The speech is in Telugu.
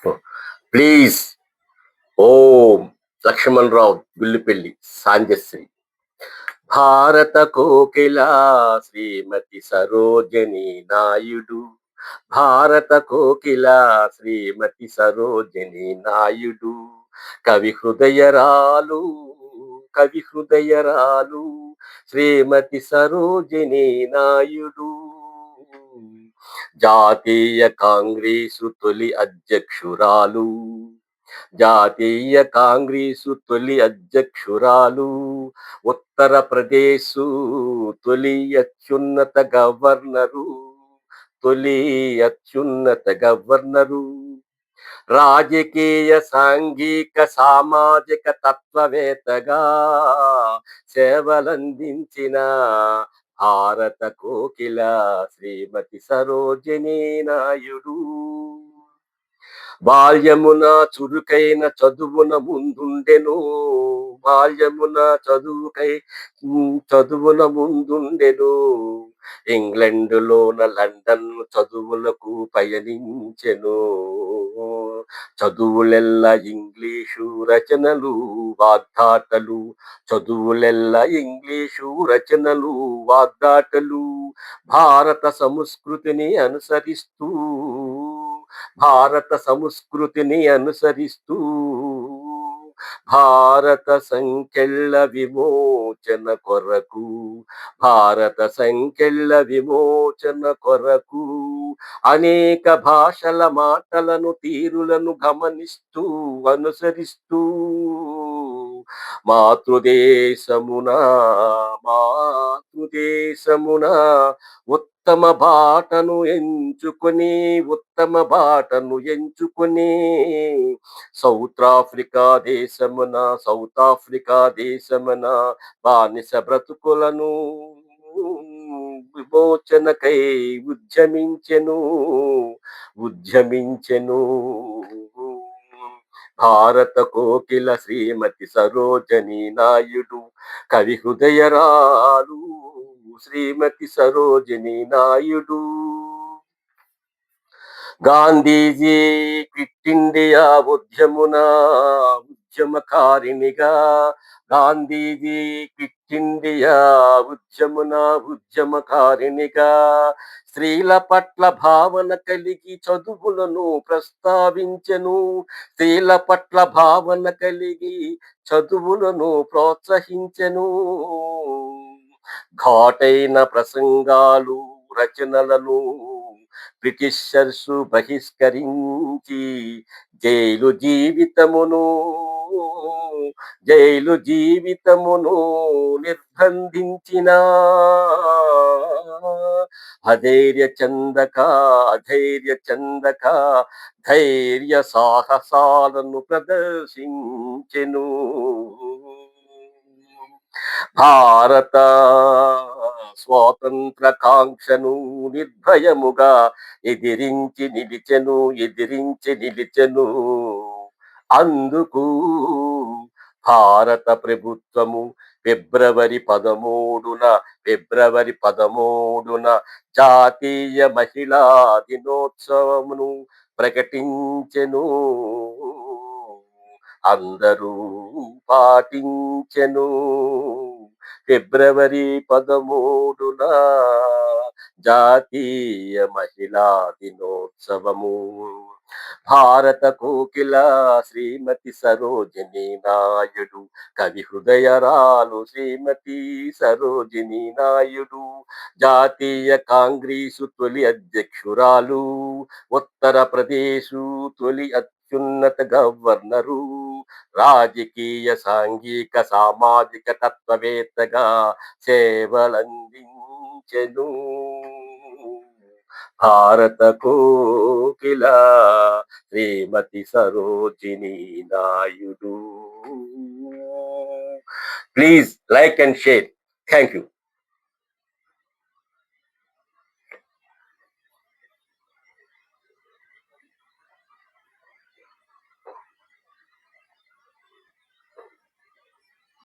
ప్లీజ్ ఓం లక్ష్మణరావు గుల్లిపెల్లి సాంజశ్రీ భారత కోకిల శ్రీమతి సరోజిని నాయుడు భారత కోకిల శ్రీమతి సరోజిని నాయుడు కవి హృదయరాలు కవి హృదయరాలు శ్రీమతి సరోజిని నాయుడు జాతీయ కాంగ్రెసు తొలి అధ్యక్షురాలు జాతీయ కాంగ్రెసు తొలి అధ్యక్షురాలు ఉత్తరప్రదేశ్ తొలి అత్యున్నత గవర్నరు తొలి అత్యున్నత గవర్నరు రాజకీయ సాంఘిక సామాజిక తత్వవేత్తగా సేవలందించిన భారత కోకిల శ్రీమతి సరోజిని నాయుడు బాల్యమున చురుకైన చదువున ముందుండెను బాల్యమున చదువున ముందుండెను ఇంగ్లండులోన లండన్ చదువులకు పయనించెను చదువులెల్ల ఇంగ్లీషు రచనలు వాగ్దాటలు చదువులెల్ల ఇంగ్లీషు రచనలు వాగ్దాటలు భారత సంస్కృతిని అనుసరిస్తూ భారత సంస్కృతిని అనుసరిస్తూ భారత సంఖ్యల విమోచన కొరకు భారత సంఖ్యల విమోచన కొరకు అనేక భాషల మాటలను తీరులను గమనిస్తూ అనుసరిస్తూ మాతృదేశమున మాతృదేశమున ఉత్తమ బాటను ఎంచుకొని సౌత్ ఆఫ్రికా దేశమున బానిస బ్రతుకులను విమోచనకై ఉద్యమించెను భారత కోకిల శ్రీమతి సరోజిని నాయుడు కవి హృదయరాలు శ్రీమతి సరోజిని నాయుడు గాంధీజీ క్విట్ ఇండియా ఉద్యమకారిణిగా గాంధీజీ క్విట్ ఇండియా ఉద్యమకారిణిగా స్త్రీల పట్ల భావన కలిగి చదువులను ప్రస్తావించెను స్త్రీల పట్ల భావన కలిగి చదువులను ప్రోత్సహించెను ఘాటైన ప్రసంగాలు రచనలను బ్రిటిషర్స్ బహిష్కరించి జైలు జీవితమును నిర్బంధించిన అధైర్య చందక ధైర్య సాహసాలను ప్రదర్శించెను భారత స్వాతంత్ర కాంక్షను నిర్భయముగా ఎదిరించి నిలిచెను అందుకు భారత ప్రభుత్వము ఫిబ్రవరి 13న జాతీయ మహిళా దినోత్సవమును ప్రకటించెను అందరూ పాటించెను ఫిబ్రవరి 13న జాతీయ మహిళా దినోత్సవము భారత కోకిల శ్రీమతి సరోజిని నాయుడు కవి హృదయరాలు శ్రీమతి సరోజిని నాయుడు జాతీయ కాంగ్రెసు తొలి అధ్యక్షురాలు ఉత్తరప్రదేశ్ తొలి అత్యున్నత గవర్నరు రాజకీయ సాంఘిక సామాజిక తత్వవేత్తగా సేవలందించెను భారత కోకిల Shrimati Sarojini Naidu. Please like and share. Thank you.